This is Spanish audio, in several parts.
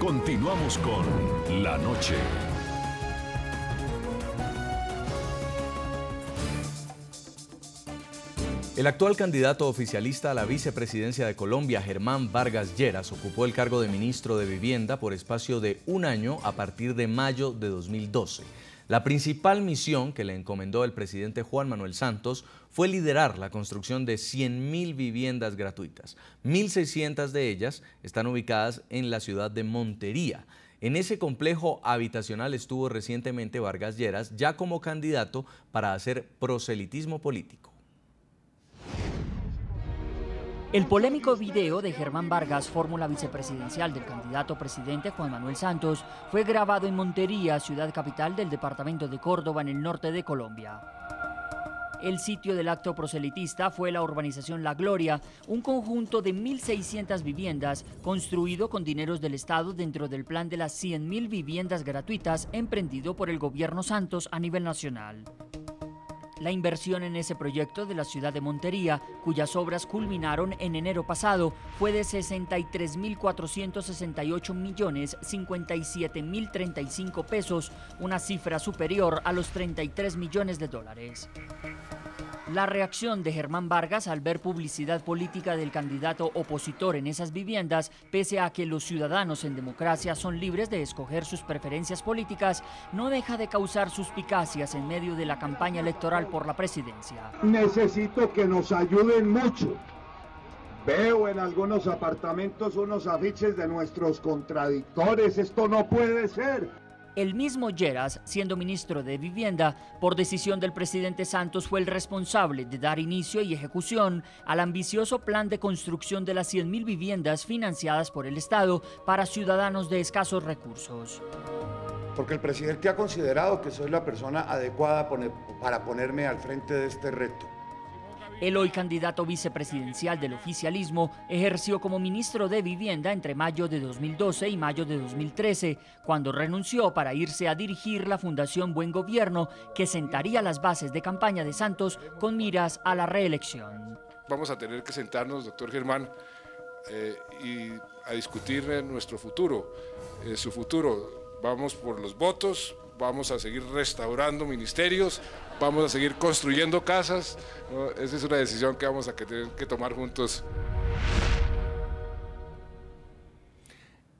Continuamos con La Noche. El actual candidato oficialista a la vicepresidencia de Colombia, Germán Vargas Lleras, ocupó el cargo de ministro de Vivienda por espacio de un año a partir de mayo de 2012. La principal misión que le encomendó el presidente Juan Manuel Santos fue liderar la construcción de 100.000 viviendas gratuitas. 1.600 de ellas están ubicadas en la ciudad de Montería. En ese complejo habitacional estuvo recientemente Vargas Lleras, ya como candidato para hacer proselitismo político. El polémico video de Germán Vargas, fórmula vicepresidencial del candidato presidente Juan Manuel Santos, fue grabado en Montería, ciudad capital del departamento de Córdoba, en el norte de Colombia. El sitio del acto proselitista fue la urbanización La Gloria, un conjunto de 1.600 viviendas construido con dineros del Estado dentro del plan de las 100.000 viviendas gratuitas emprendido por el gobierno Santos a nivel nacional. La inversión en ese proyecto de la ciudad de Montería, cuyas obras culminaron en enero pasado, fue de 63.468.057.035 pesos, una cifra superior a los 33 millones de dólares. La reacción de Germán Vargas al ver publicidad política del candidato opositor en esas viviendas, pese a que los ciudadanos en democracia son libres de escoger sus preferencias políticas, no deja de causar suspicacias en medio de la campaña electoral por la presidencia. Necesito que nos ayuden mucho. Veo en algunos apartamentos unos afiches de nuestros contradictores. Esto no puede ser. El mismo Lleras, siendo ministro de Vivienda, por decisión del presidente Santos, fue el responsable de dar inicio y ejecución al ambicioso plan de construcción de las 100.000 viviendas financiadas por el Estado para ciudadanos de escasos recursos. Porque el presidente ha considerado que soy la persona adecuada para ponerme al frente de este reto. El hoy candidato vicepresidencial del oficialismo ejerció como ministro de Vivienda entre mayo de 2012 y mayo de 2013, cuando renunció para irse a dirigir la Fundación Buen Gobierno, que sentaría las bases de campaña de Santos con miras a la reelección. Vamos a tener que sentarnos, doctor Germán, y a discutir nuestro futuro, su futuro. Vamos por los votos, vamos a seguir restaurando ministerios, vamos a seguir construyendo casas, ¿no? Esa es una decisión que vamos a tener que tomar juntos.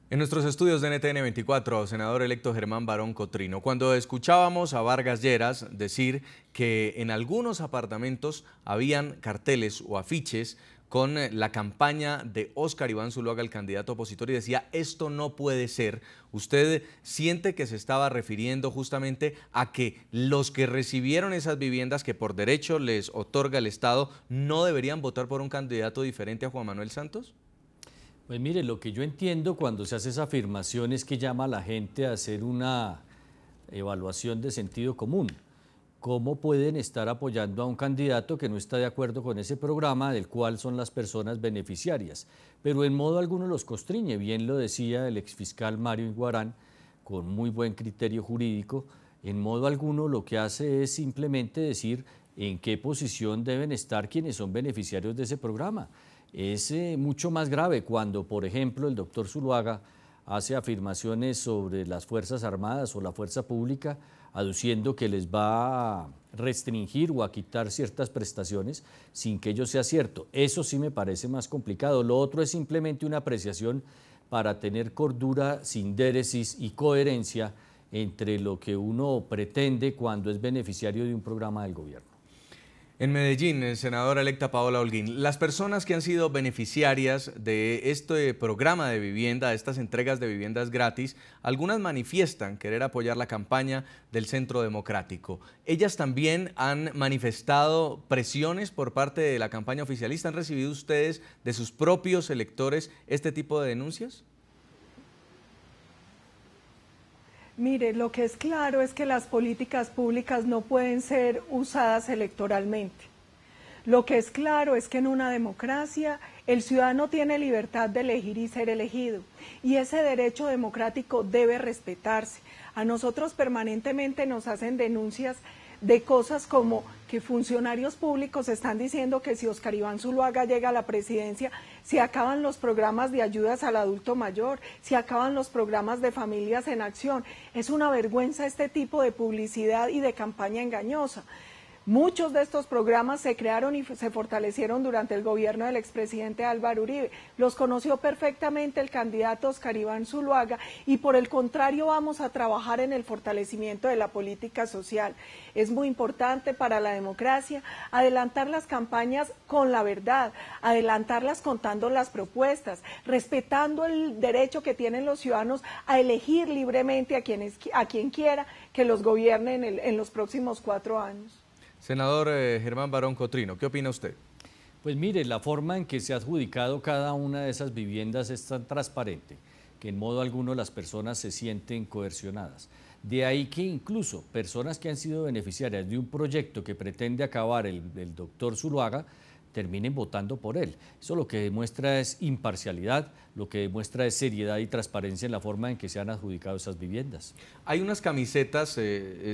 En nuestros estudios de NTN 24, senador electo Germán Barón Cotrino, cuando escuchábamos a Vargas Lleras decir que en algunos apartamentos habían carteles o afiches con la campaña de Óscar Iván Zuluaga, el candidato opositor, y decía, esto no puede ser. ¿Usted siente que se estaba refiriendo justamente a que los que recibieron esas viviendas que por derecho les otorga el Estado no deberían votar por un candidato diferente a Juan Manuel Santos? Pues mire, lo que yo entiendo cuando se hace esa afirmación es que llama a la gente a hacer una evaluación de sentido común. ¿Cómo pueden estar apoyando a un candidato que no está de acuerdo con ese programa del cual son las personas beneficiarias? Pero en modo alguno los constriñe, bien lo decía el exfiscal Mario Iguarán, con muy buen criterio jurídico, en modo alguno lo que hace es simplemente decir en qué posición deben estar quienes son beneficiarios de ese programa. Es mucho más grave cuando, por ejemplo, el doctor Zuluaga hace afirmaciones sobre las Fuerzas Armadas o la Fuerza Pública, aduciendo que les va a restringir o a quitar ciertas prestaciones sin que ello sea cierto. Eso sí me parece más complicado. Lo otro es simplemente una apreciación para tener cordura, sindéresis y coherencia entre lo que uno pretende cuando es beneficiario de un programa del gobierno. En Medellín, senadora electa Paola Holguín, las personas que han sido beneficiarias de este programa de vivienda, de estas entregas de viviendas gratis, algunas manifiestan querer apoyar la campaña del Centro Democrático. ¿Ellas también han manifestado presiones por parte de la campaña oficialista? ¿Han recibido ustedes de sus propios electores este tipo de denuncias? Mire, lo que es claro es que las políticas públicas no pueden ser usadas electoralmente. Lo que es claro es que en una democracia el ciudadano tiene libertad de elegir y ser elegido, y ese derecho democrático debe respetarse. A nosotros permanentemente nos hacen denuncias de cosas como que funcionarios públicos están diciendo que si Óscar Iván Zuluaga llega a la presidencia, se acaban los programas de ayudas al adulto mayor, se acaban los programas de familias en acción. Es una vergüenza este tipo de publicidad y de campaña engañosa. Muchos de estos programas se crearon y se fortalecieron durante el gobierno del expresidente Álvaro Uribe. Los conoció perfectamente el candidato Óscar Iván Zuluaga y por el contrario vamos a trabajar en el fortalecimiento de la política social. Es muy importante para la democracia adelantar las campañas con la verdad, adelantarlas contando las propuestas, respetando el derecho que tienen los ciudadanos a elegir libremente a quien quiera que los gobierne en los próximos 4 años. Senador Germán Barón Cotrino, ¿qué opina usted? Pues mire, la forma en que se ha adjudicado cada una de esas viviendas es tan transparente que en modo alguno las personas se sienten coercionadas. De ahí que incluso personas que han sido beneficiarias de un proyecto que pretende acabar el doctor Zuluaga terminen votando por él. Eso lo que demuestra es imparcialidad, lo que demuestra es seriedad y transparencia en la forma en que se han adjudicado esas viviendas. Hay unas camisetas,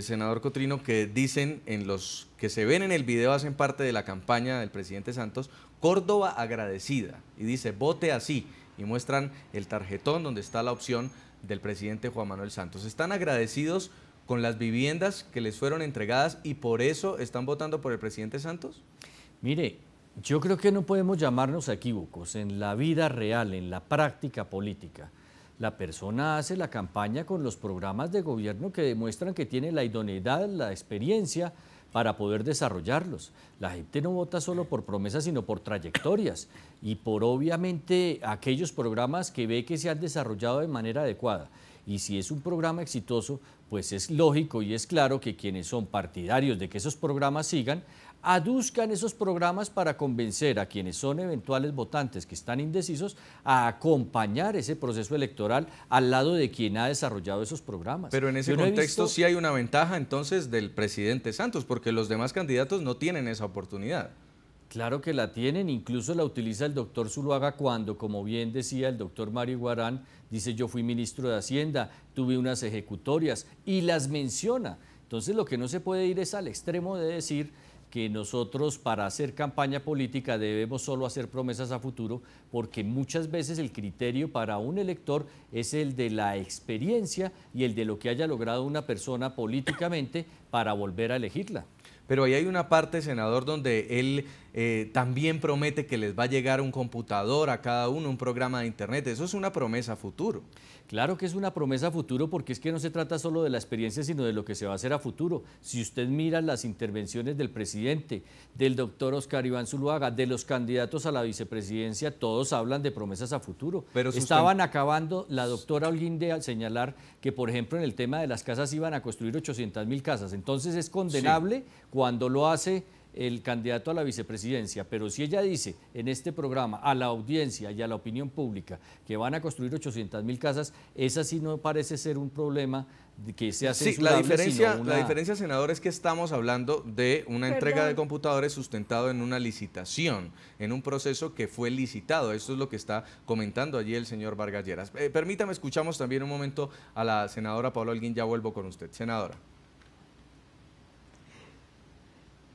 senador Cotrino, que dicen, en los que se ven en el video, hacen parte de la campaña del presidente Santos, Córdoba agradecida, y dice, vote así, y muestran el tarjetón donde está la opción del presidente Juan Manuel Santos. ¿Están agradecidos con las viviendas que les fueron entregadas y por eso están votando por el presidente Santos? Mire, yo creo que no podemos llamarnos a equívocos. En la vida real, en la práctica política, la persona hace la campaña con los programas de gobierno que demuestran que tiene la idoneidad, la experiencia para poder desarrollarlos. La gente no vota solo por promesas, sino por trayectorias y por obviamente aquellos programas que ve que se han desarrollado de manera adecuada. Y si es un programa exitoso, pues es lógico y es claro que quienes son partidarios de que esos programas sigan, aduzcan esos programas para convencer a quienes son eventuales votantes que están indecisos a acompañar ese proceso electoral al lado de quien ha desarrollado esos programas. Pero en ese contexto sí hay una ventaja entonces del presidente Santos, porque los demás candidatos no tienen esa oportunidad. Claro que la tienen, incluso la utiliza el doctor Zuluaga cuando, como bien decía el doctor Mario Guarán, dice yo fui ministro de Hacienda, tuve unas ejecutorias y las menciona. Entonces lo que no se puede ir es al extremo de decir que nosotros para hacer campaña política debemos solo hacer promesas a futuro, porque muchas veces el criterio para un elector es el de la experiencia y el de lo que haya logrado una persona políticamente para volver a elegirla. Pero ahí hay una parte, senador, donde él también promete que les va a llegar un computador a cada uno, un programa de internet. Eso es una promesa a futuro. Claro que es una promesa a futuro, porque es que no se trata solo de la experiencia, sino de lo que se va a hacer a futuro. Si usted mira las intervenciones del presidente, del doctor Óscar Iván Zuluaga, de los candidatos a la vicepresidencia, todos hablan de promesas a futuro. Pero estaban acabando, la doctora Holguín, de señalar que, por ejemplo, en el tema de las casas iban a construir 800.000 casas. Entonces es condenable cuando lo hace el candidato a la vicepresidencia, pero si ella dice en este programa a la audiencia y a la opinión pública que van a construir 800.000 casas, esa sí no parece ser un problema que sea censurable. Sí, la diferencia, senador, es que estamos hablando de una entrega de computadores sustentado en una licitación, en un proceso que fue licitado. Esto es lo que está comentando allí el señor Vargas Lleras. Permítame, escuchamos también un momento a la senadora Paola Holguín, ya vuelvo con usted. Senadora.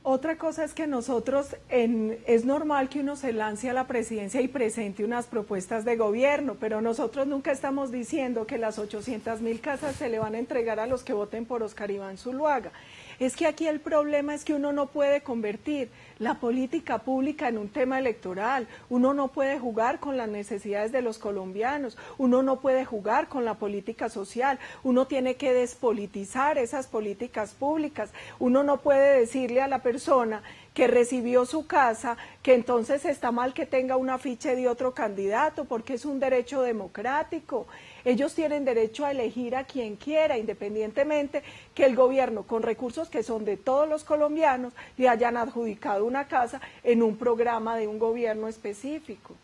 Otra cosa es que nosotros, es normal que uno se lance a la presidencia y presente unas propuestas de gobierno, pero nosotros nunca estamos diciendo que las 800.000 casas se le van a entregar a los que voten por Óscar Iván Zuluaga. Es que aquí el problema es que uno no puede convertir la política pública en un tema electoral, uno no puede jugar con las necesidades de los colombianos, uno no puede jugar con la política social, uno tiene que despolitizar esas políticas públicas, uno no puede decirle a la persona que recibió su casa que entonces está mal que tenga un afiche de otro candidato, porque es un derecho democrático. Ellos tienen derecho a elegir a quien quiera, independientemente que el gobierno, con recursos que son de todos los colombianos, le hayan adjudicado una casa en un programa de un gobierno específico.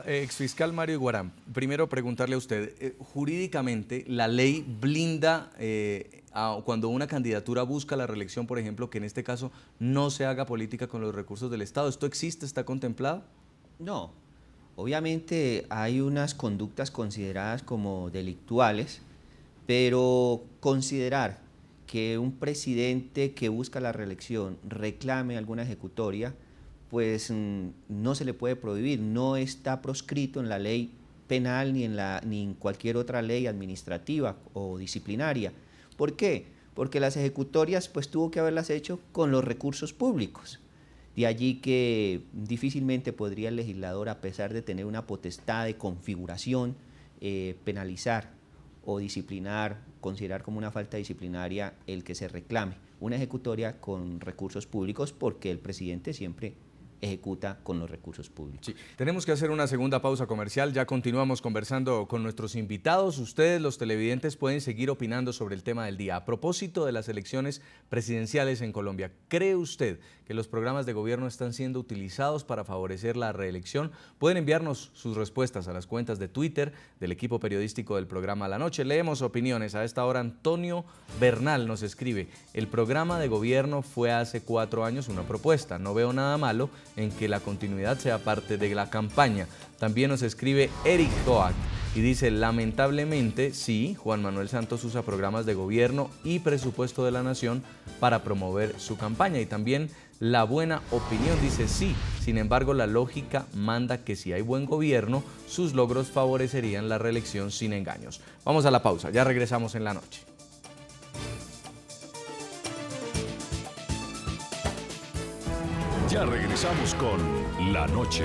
Exfiscal Mario Guarán, primero preguntarle a usted, jurídicamente la ley blinda cuando una candidatura busca la reelección, por ejemplo, que en este caso no se haga política con los recursos del Estado. ¿Esto existe, está contemplado? No. Obviamente hay unas conductas consideradas como delictuales, pero considerar que un presidente que busca la reelección reclame alguna ejecutoria, pues no se le puede prohibir, no está proscrito en la ley penal ni en cualquier otra ley administrativa o disciplinaria. ¿Por qué? Porque las ejecutorias pues tuvo que haberlas hecho con los recursos públicos. De allí que difícilmente podría el legislador, a pesar de tener una potestad de configuración, penalizar o disciplinar, considerar como una falta disciplinaria el que se reclame una ejecutoria con recursos públicos, porque el presidente siempre ejecuta con los recursos públicos. Sí. Tenemos que hacer una segunda pausa comercial, ya continuamos conversando con nuestros invitados. Ustedes, los televidentes, pueden seguir opinando sobre el tema del día. A propósito de las elecciones presidenciales en Colombia, ¿cree usted que los programas de gobierno están siendo utilizados para favorecer la reelección? Pueden enviarnos sus respuestas a las cuentas de Twitter del equipo periodístico del programa La Noche. Leemos opiniones. A esta hora Antonio Bernal nos escribe: el programa de gobierno fue hace 4 años una propuesta. No veo nada malo en que la continuidad sea parte de la campaña. También nos escribe Eric Joac y dice: lamentablemente sí, Juan Manuel Santos usa programas de gobierno y presupuesto de la nación para promover su campaña. Y también La Buena Opinión dice: sí, sin embargo la lógica manda que si hay buen gobierno, sus logros favorecerían la reelección sin engaños. Vamos a la pausa, ya regresamos en La Noche. Ya regresamos con La Noche.